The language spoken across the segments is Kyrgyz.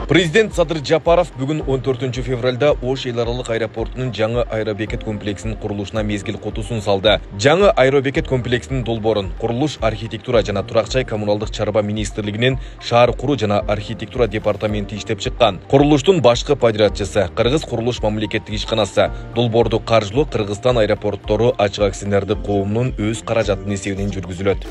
Президент Садыр Жапаров бүгін 14 февральда Ош эл аралык аэропортунун жаңы аэробекет комплексинин курулушуна мезгил котусун салды. Жаңы аэробекет комплексинин долбоорун курулуш, архитектура жана турак жай коммуналдык чарба министрлигинин шаар куруу жана архитектура департаменти иштеп чыккан. Курулуштун башкы подрядчысы Кыргыз курулуш мамлекеттик ишканасы долбоорду каржылоо Кыргызстан аэропорттору ачык акционердик коомунун өз каражатынын эсебинен жүргүзүлөт.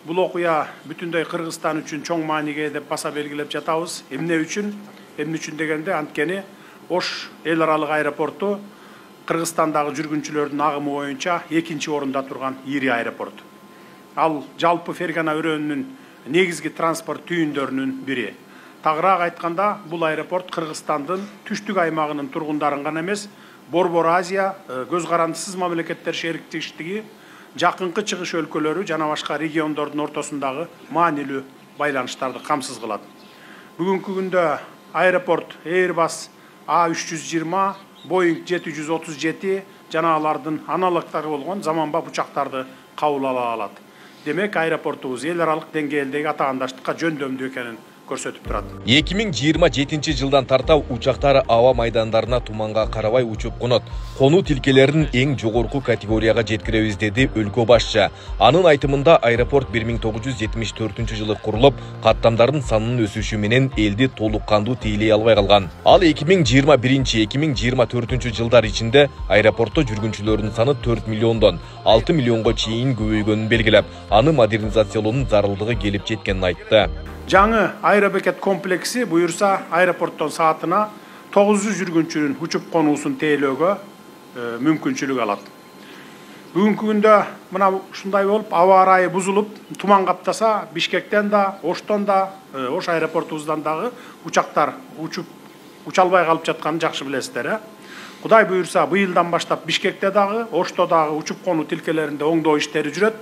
Бұл окуя бүтүндөй Кыргызстан үчүн чоң мааниге деп баса белгилеп жатабыз. Эмне үчүн дегенде анткени Ош эл аралык аэропорту Кыргызстандагы жүргүнчүлөрдүн агымы боюнча экинчи орунда турган ири аэропорт. Ал жалпы Фергана өрөөнүнүн негизги транспорт түйүндөрүнүн бири. Тагыраак айтканда, бул аэропорт Кыргызстандын түштүк аймагынын тургундарын гана эмес, Борбор Азия, көз карандысыз мамлекеттер шериктештиги, жакынкы чыгыш өлкөлөрү жана башка региондордун ортосундагы маанилүү байланыштарды камсыз кылат. Бүгүнкү күндө аэропорт Airbus A320, Boeing 737 жана алардын аналогдору болгон заманбап учактарды кабыл ала алат. Демек, аэропортубуз эл аралык деңгээлдеги атаандаштыкка жөндөмдүү экенин көрсөтүп турат. 2027 жылдан тарта учактар аба майдандарына туманга карабай учуп конот. Конуу тилкелерин эң жогорку категорияга жеткиребиз деди өлкө башчы. Анын айтымында аэропорт 1974 жылы курулуп, каттамдардын санынын өсүшү менен элди толук кандуу тейлей албай калган. Ал 2021-2024 жылдар ичинде аэропортто жүргүнчүлөрдүн саны 4 миллиондон 6 миллионго чейин көбөйгөнүн белгилеп, аны модернизациялоонун зарылдыгы келип жеткенин айтты. Жаңы аэробекет комплекси буюрса аэропорттон саатына 900 жүргүнчүнүн учуп конуусун тейлөөгө мүмкүнчүлүк алат. Бүгүнкү күндө мына ушундай болуп, аба ырайы бузулуп, туман каптаса, Бишкектен да, Оштон да, Ош аэропортубуздан дагы учактар уча албай калып жатканын жакшы билесиздер. Кудай буюрса, быйылдан баштап Бишкекте дагы, Ошто дагы учуп конуу тилкелеринде оңдоо иштери жүрөт.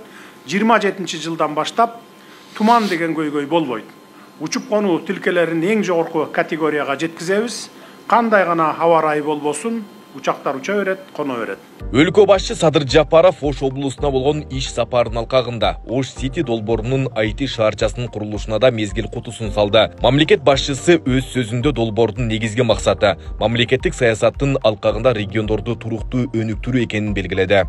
27 жылдан баштап туман деген көйгөй болбойт. Учуп конуу тилкелерин эң жогорку категорияга жеткизебиз. Кандай гана аба ырайы болбосун, учактар уча берет, коно берет. Өлкө башчы Садыр Жапаров Ош облусуна болгон иш сапарынын алкагында Ош Сити долбоорунун IT шаарчасынын курулушуна да мезгил кутусун салды. Мамлекет башчысы өз сөзүндө долбоордун негизги максаты мамлекеттик саясаттын алкагында региондорду туруктуу өнүктүрүү экенин белгиледи.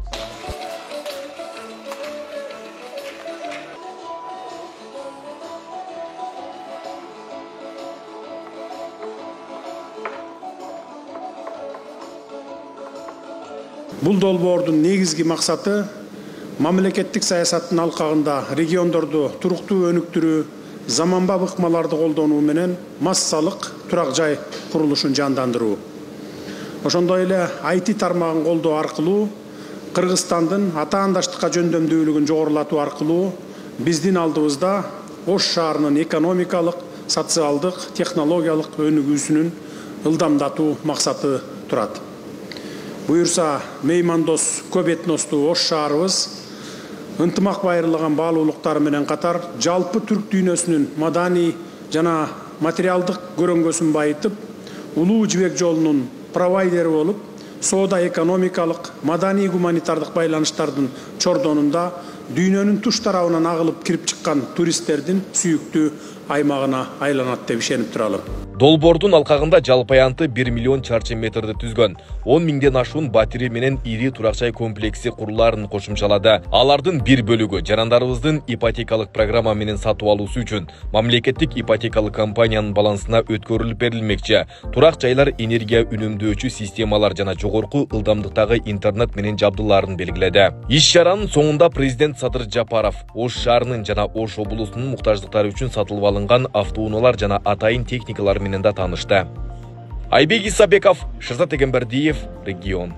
Бул долбоордун негизги максаты мамлекеттик саясаттын алкагында региондорду туруктуу өнүктүрүү, заманбап ыкмаларды колдонуу менен массалык турак жай курулушун жандандыруу. Ошондой эле IT тармагын колдоо аркылуу Кыргызстандын атаандаштыкка жөндөмдүүлүгүн жогорулатуу аркылуу биздин алдыбызда Ош шаарынын экономикалык, социалдык, технологиялык өнүгүүсүнүн ылдамдатуу максаты турат. Буюрса, меймандос көп этностуу Ош шаарыбыз ынтымак байырлаган баалуулуктары менен катар жалпы түрк дүйнөсүнүн маданий жана материалдык көрөңгөсүн байытып, улуу жибек жолунун провайдери болуп, соода экономикалык, маданий гуманитардык байланыштардын чордонунда дүйнөнүн туш тарабынан агылып кирип чыккан туристтердин сүйүктүү аймагына айланат деп ишенип туралым. Долбоордун алкагында жалпы аянты 1 миллион чарчы метрди түзгөн. 10 миңден ашуун батири менен ири турак-жай комплекси курулаарын кошумчалады. Алардын бир бөлүгү жарандарыбыздын ипотекалык программа менен сатып алуусу үчүн мамлекеттик ипотекалык компаниянын балансына өткөрүлүп берилмекчи. Турак жайлар энергия үнөмдөөчү системалар жана жогорку ылдамдыктагы интернет менен жабдууларын белгиледи. Иш чаранын соңунда президент Садыр Жапаров Ош шаарынын жана Ош облусунун муктаждыктары үчүн сатылып алынган автоунаалар жана атайын техникалар менен да таанышты. Айбек Исабеков, Шырзат Эгембердиев, Регион.